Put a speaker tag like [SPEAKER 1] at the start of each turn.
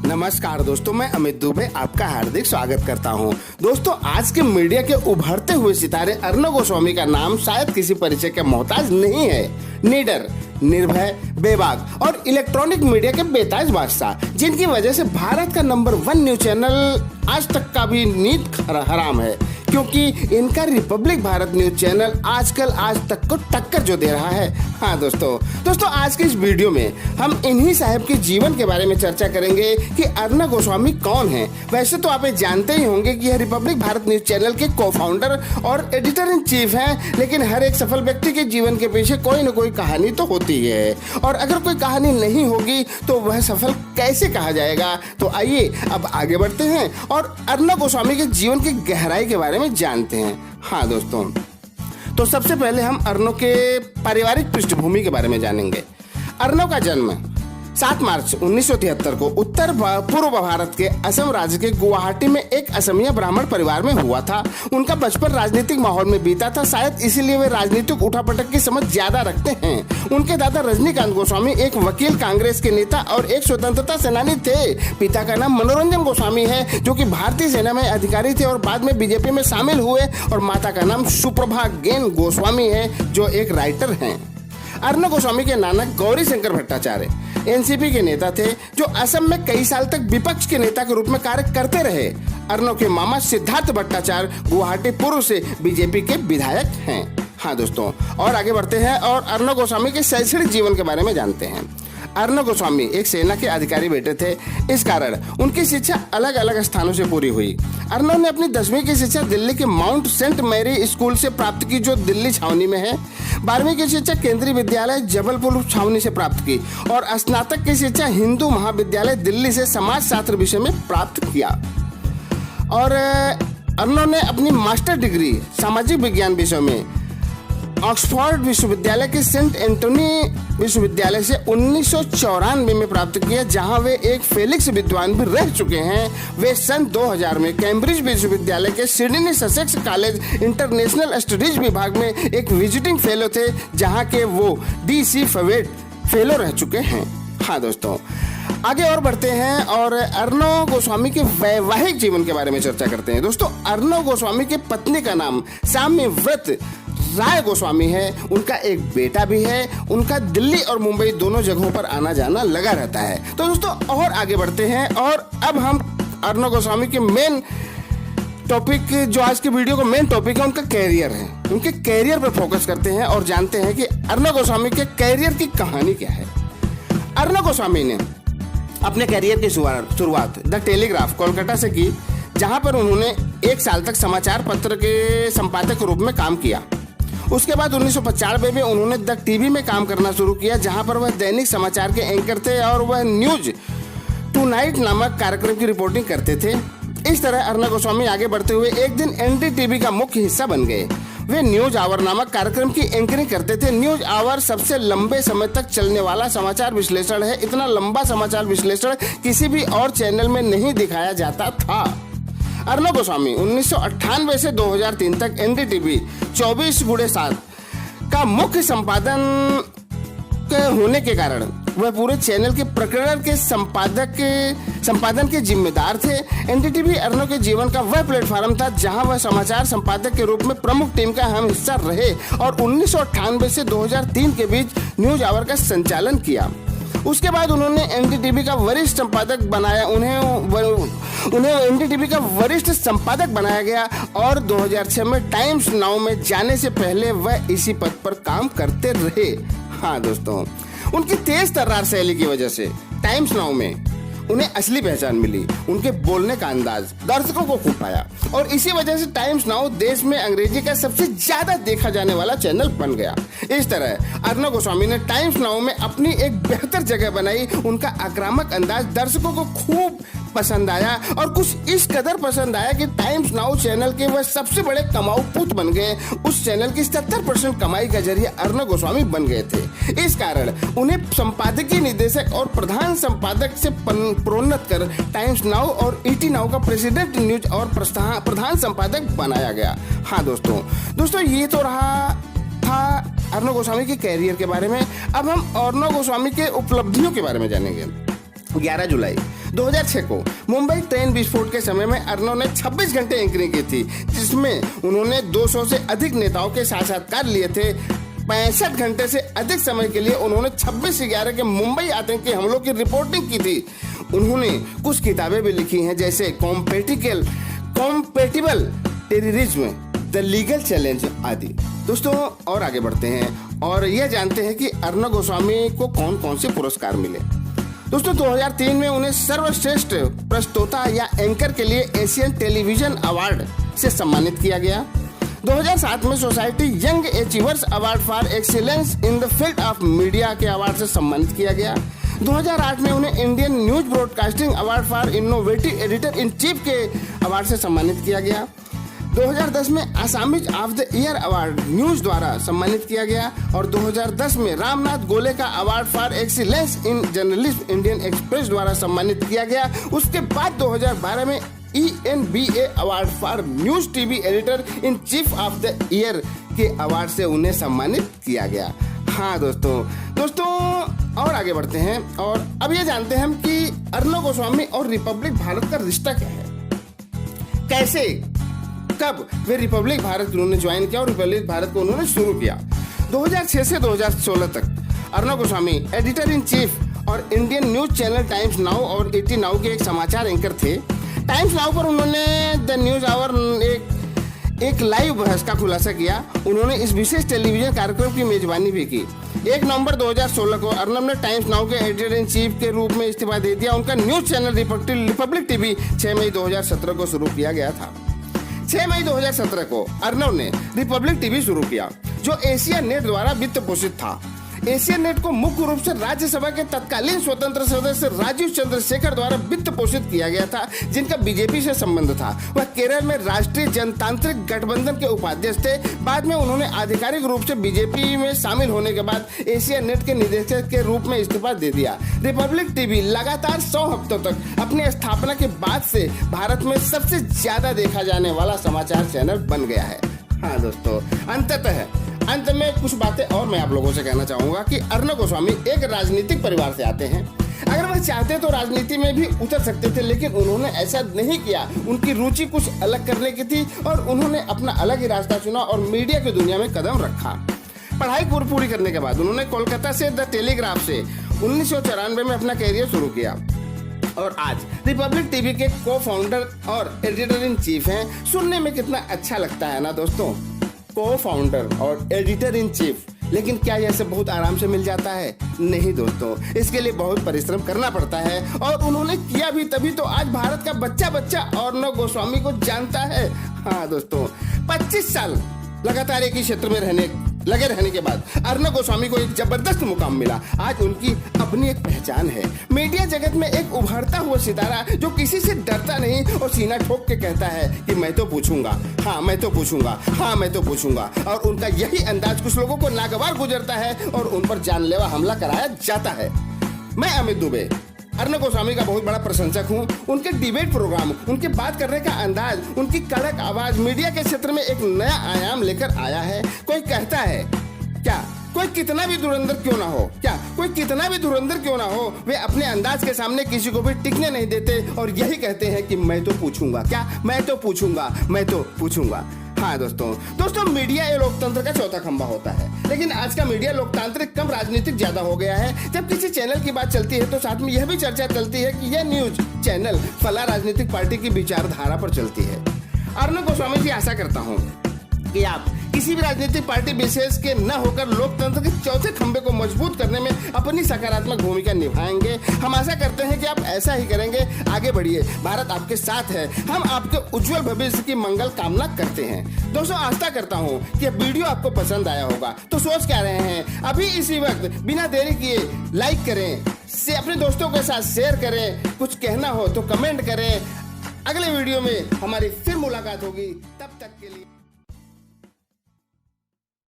[SPEAKER 1] नमस्कार दोस्तों, मैं अमित दुबे आपका हार्दिक स्वागत करता हूं। दोस्तों, आज के मीडिया के उभरते हुए सितारे अर्नब गोस्वामी का नाम शायद किसी परिचय के मोहताज नहीं है। निडर, निर्भय, बेबाक और इलेक्ट्रॉनिक मीडिया के बेताज बादशाह, जिनकी वजह से भारत का नंबर 1 न्यूज चैनल आज तक का भी नींद हराम है, क्योंकि इनका रिपब्लिक भारत न्यूज चैनल आजकल आज तक को टक्कर जो दे रहा है। हाँ दोस्तों आज के इस वीडियो में हम इन्हीं साहब के जीवन के बारे में चर्चा करेंगे कि अर्नब गोस्वामी कौन है। वैसे तो आप जानते ही होंगे कि यह रिपब्लिक भारत न्यूज चैनल के को-फाउंडर और एडिटर इन चीफ हैं, लेकिन हर एक सफल व्यक्ति के जीवन के पीछे कोई न कोई कहानी तो होती है, और अगर कोई कहानी नहीं होगी तो वह सफल कैसे कहा जाएगा। तो आइए अब आगे बढ़ते हैं और अर्नब गोस्वामी के जीवन की गहराई के बारे में जानते हैं। हाँ दोस्तों, तो सबसे पहले हम अर्नब के पारिवारिक पृष्ठभूमि के बारे में जानेंगे। अर्नब का जन्म 7 मार्च 1973 को उत्तर पूर्व भारत के असम राज्य के गुवाहाटी में एक असमिया ब्राह्मण परिवार में हुआ था। उनका बचपन राजनीतिक माहौल में बीता था, शायद इसीलिए वे राजनीतिक उठापटक की समझ ज्यादा रखते हैं। उनके दादा रजनीकांत गोस्वामी एक वकील, कांग्रेस के नेता और एक स्वतंत्रता सेनानी थे। पिता का नाम मनोरंजन गोस्वामी है, जो कि भारतीय सेना में अधिकारी थे और बाद में बीजेपी में शामिल हुए, और माता का नाम सुप्रभा गेन गोस्वामी है, जो एक राइटर हैं। अर्नब गोस्वामी के नाना गौरी शंकर भट्टाचार्य एनसीपी के नेता थे, जो असम में कई साल तक विपक्ष के नेता के रूप में कार्य करते रहे। अर्नब के मामा सिद्धार्थ भट्टाचार्य गुवाहाटी पूर्व से बीजेपी के विधायक हैं। हाँ दोस्तों, और आगे बढ़ते हैं और अर्नब गोस्वामी के शैक्षणिक जीवन के बारे में जानते हैं। अर्नब गोस्वामी एक सेना के अधिकारी बेटे थे, इस कारण उनकी शिक्षा अलग अलग स्थानों से पूरी हुई। अर्नब ने अपनी 10वीं की शिक्षा दिल्ली के माउंट सेंट मैरी स्कूल से प्राप्त की, जो दिल्ली छावनी में है। 12वीं की शिक्षा केंद्रीय विद्यालय जबलपुर छावनी से प्राप्त की, और स्नातक की शिक्षा हिंदू महाविद्यालय दिल्ली से समाजशास्त्र विषय में प्राप्त किया। और अर्नब ने अपनी मास्टर डिग्री सामाजिक विज्ञान विषय में ऑक्सफोर्ड विश्वविद्यालय के सेंट एंटोनी विश्वविद्यालय से 1994 में प्राप्त किया, जहां वे एक फेलिक्स विद्वान भी रह चुके हैं। वे सन 2000 में कैम्ब्रिज विश्वविद्यालय के Sydney Sussex college international studies विभाग में एक विजिटिंग फेलो थे, जहां के वो DC फवेट फेलो रह चुके हैं। हाँ दोस्तों, आगे और बढ़ते हैं और अर्नब गोस्वामी के वैवाहिक जीवन के बारे में चर्चा करते हैं। दोस्तों, अर्नब गोस्वामी के पत्नी का नाम साम्यव्रत राय गोस्वामी है। उनका एक बेटा भी है। उनका दिल्ली और मुंबई दोनों जगहों पर आना जाना लगा रहता है। तो दोस्तों, और आगे बढ़ते हैं और अब हम अर्नब गोस्वामी के मेन टॉपिक, जो आज के वीडियो का मेन टॉपिक है, उनका कैरियर है। उनके कैरियर पर फोकस करते हैं और जानते हैं कि अर्नब गोस्वामी के कैरियर की कहानी क्या है। अर्नब गोस्वामी ने अपने कैरियर की शुरुआत द टेलीग्राफ कोलकाता से की, जहां पर उन्होंने 1 साल तक समाचार पत्र के संपादक के रूप में काम किया। उसके बाद 1995 में उन्होंने द टीवी में काम करना शुरू किया, जहां पर वह दैनिक समाचार के एंकर थे और वह न्यूज टुनाइट नामक कार्यक्रम की रिपोर्टिंग करते थे। इस तरह अर्नब गोस्वामी आगे बढ़ते हुए एक दिन NDTV का मुख्य हिस्सा बन गए। वे न्यूज आवर नामक कार्यक्रम की एंकरिंग करते थे। न्यूज आवर सबसे लंबे समय तक चलने वाला समाचार विश्लेषण है। इतना लंबा समाचार विश्लेषण किसी भी और चैनल में नहीं दिखाया जाता था। अर्नब गोस्वामी 1998 से 2003 तक NDTV 24/7 का मुख्य संपादन होने के कारण वह पूरे चैनल के प्रकरण के संपादन के जिम्मेदार थे। NDTV अर्नब के जीवन का वह प्लेटफॉर्म था जहां वह समाचार संपादक के रूप में प्रमुख टीम का अहम हिस्सा रहे और 1998 से 2003 के बीच न्यूज आवर का संचालन किया। उसके बाद उन्होंने NDTV का वरिष्ठ संपादक बनाया उन्हें NDTV का वरिष्ठ संपादक बनाया गया और 2006 में टाइम्स नाउ में जाने से पहले वह इसी पद पर काम करते रहे। हाँ दोस्तों, उनकी तेज तर्रार शैली की वजह से टाइम्स नाउ में उन्हें असली पहचान मिली। उनके बोलने का अंदाज दर्शकों को खूब पाया और इसी वजह से टाइम्स नाउ देश में अंग्रेजी का सबसे ज्यादा देखा जाने वाला चैनल बन गया। इस तरह अर्नब गोस्वामी ने टाइम्स नाउ में अपनी एक बेहतर जगह बनाई। उनका आक्रामक अंदाज दर्शकों को खूब पसंद आया और कुछ इस कदर पसंद आया कि टाइम्स नाउ चैनल के वह सबसे बड़े कमाऊ पुत बन गए। उस चैनल की 70% कमाई का जरिए अर्नब गोस्वामी बन गए थे। इस कारण उन्हें संपादकीय निदेशक और प्रधान संपादक से प्रोन्नत कर टाइम्स नाउ और ET नाउ का प्रेसिडेंट न्यूज और प्रधान संपादक बनाया गया। हाँ दोस्तों ये तो रहा था अर्णव गोस्वामी के कैरियर के बारे में। अब हम अर्णव गोस्वामी के उपलब्धियों के बारे में जानेंगे। 11 जुलाई 2006 को मुंबई ट्रेन विस्फोट के समय में अर्णव ने 26 घंटे एंकरिंग की थी, जिसमें उन्होंने 200 से अधिक नेताओं के साक्षात्कार लिए थे। 65 घंटे से अधिक समय के लिए उन्होंने 26/11 के मुंबई आतंकी हमलों की रिपोर्टिंग की थी। उन्होंने कुछ किताबें भी लिखी हैं, जैसे compatible terrorism, the legal challenge आदि। दोस्तों और आगे बढ़ते हैं और यह जानते हैं कि अर्णव गोस्वामी को कौन कौन से पुरस्कार मिले। दोस्तों 2003 में उन्हें सर्वश्रेष्ठ प्रस्तोता या एंकर के लिए एशियन टेलीविजन अवार्ड से सम्मानित किया गया। 2007 में society young achievers award for excellence in the field of media के अवार्ड से सम्मानित किया गया। 2008 में उन्हें Indian news broadcasting award for innovative editor in chief के अवार्ड से सम्मानित किया गया। 2010 में Assamese of the year award news द्वारा सम्मानित किया गया और 2010 में रामनाथ गोले का award for excellence in journalism Indian express द्वारा सम्मानित किया गया। उसके बाद 2012 में ENBA award for news TV editor in chief of the year के अवार्ड से उन्हें सम्मानित किया गया। हाँ दोस्तों और आगे बढ़ते हैं और अब ये जानते हैं हम कि अर्णव गोस्वामी और रिपब्लिक भारत का रिश्ता क्या है, कैसे कब वे रिपब्लिक भारत उन्होंने ज्वाइन किया और रिपब्लिक भारत को उन्होंने शुरू किया। 2006 से 2016 तक Arnab Goswami editor in chief और Indian news channel Times Now और 80 नाउ के एक समाचार एंकर थे। टाइम्स नाउ पर उन्होंने द न्यूज आवर एक लाइव बहस का खुलासा किया। उन्होंने इस विशेष टेलीविजन कार्यक्रम की मेजबानी भी की। 1 नवंबर 2016 को अर्णव ने टाइम्स नाउ के एडिटर इन चीफ के रूप में इस्तीफा दे दिया। उनका न्यूज चैनल रिपब्लिक टीवी 6 मई 2017 को शुरू किया गया था। 6 मई 2017 को अर्णव ने रिपब्लिक टीवी शुरू किया, जो एशिया नेट द्वारा वित्त पोषित था। एशिया नेट को मुख्य रूप से राज्यसभा के तत्कालीन स्वतंत्र सदस्य राजीव चंद्रशेखर द्वारा वित्त पोषित किया गया था, जिनका बीजेपी से संबंध था। वह केरल में राष्ट्रीय जनतांत्रिक गठबंधन के उपाध्यक्ष थे। बाद में उन्होंने आधिकारिक रूप से बीजेपी में शामिल होने के बाद एशिया नेट के निदेशक के रूप में इस्तीफा दे दिया। रिपब्लिक टीवी लगातार 100 हफ्तों तक अपनी स्थापना के बाद से भारत में सबसे ज्यादा देखा जाने वाला समाचार चैनल बन गया है। हाँ दोस्तों, अंत में कुछ बातें और मैं आप लोगों से कहना चाहूंगा कि अर्णव गोस्वामी एक राजनीतिक परिवार से आते हैं। अगर वह चाहते तो राजनीति में भी उतर सकते थे, लेकिन उन्होंने ऐसा नहीं किया। उनकी रुचि कुछ अलग करने की थी और उन्होंने अपना अलग ही रास्ता चुना और मीडिया की दुनिया में कदम रखा। पढ़ाई पूरी करने के बाद उन्होंने कोलकाता से द टेलीग्राफ से 1994 में अपना कैरियर शुरू किया और आज रिपब्लिक टीवी के को फाउंडर और एडिटर इन चीफ हैं। सुनने में कितना अच्छा लगता है ना दोस्तों, को फाउंडर और एडिटर इन चीफ। लेकिन क्या यह सब बहुत आराम से मिल जाता है? नहीं दोस्तों, इसके लिए बहुत परिश्रम करना पड़ता है और उन्होंने किया भी, तभी तो आज भारत का बच्चा अर्णव गोस्वामी को जानता है। हाँ दोस्तों, 25 साल लगातार एक ही क्षेत्र में लगे रहने के बाद अर्णव गोस्वामी को एक जबरदस्त मुकाम मिला। आज उनकी अपनी एक पहचान है। मीडिया जगत में एक उभरता हुआ सितारा जो किसी से डरता नहीं और सीना ठोक के कहता है कि मैं तो पूछूंगा, हाँ मैं तो पूछूंगा, हाँ मैं तो पूछूंगा। और उनका यही अंदाज कुछ लोगों को नागवार गुजरता है और उन पर जानलेवा हमला कराया जाता है। मैं अमित दुबे अर्णव गोस्वामी का बहुत बड़ा प्रशंसक हूँ। उनके डिबेट प्रोग्राम, उनके बात करने का अंदाज, उनकी कड़क आवाज मीडिया के क्षेत्र में एक नया आयाम लेकर आया है। कोई कहता है कोई कितना भी धुरंधर क्यों ना हो, वे अपने अंदाज के सामने किसी को भी टिकने नहीं देते और यही कहते हैं कि मैं तो पूछूंगा। हाँ दोस्तों मीडिया ये लोकतंत्र का चौथा खंभा होता है, लेकिन आज का मीडिया लोकतांत्रिक कम राजनीतिक ज्यादा हो गया है। जब किसी चैनल की बात चलती है तो साथ में यह भी चर्चा चलती है कि यह न्यूज चैनल फला राजनीतिक पार्टी की विचारधारा पर चलती है। अर्णव गोस्वामी जी, आशा करता हूँ कि आप किसी भी राजनीतिक पार्टी विशेष के न होकर लोकतंत्र के चौथे खंभे को मजबूत करने में अपनी सकारात्मक भूमिका निभाएंगे। हम आशा करते हैं कि आप ऐसा ही करेंगे। आगे बढ़िए, भारत आपके साथ है। हम आपके उज्जवल भविष्य की मंगल कामना करते हैं। दोस्तों, आशा करता हूं कि वीडियो आपको पसंद आया होगा। तो सोच क्या रहे हैं? अभी इसी वक्त बिना देरी किए लाइक करें, से अपने दोस्तों के साथ शेयर करें, कुछ कहना हो तो कमेंट करें। अगले वीडियो में हमारी फिर मुलाकात होगी, तब तक के लिए।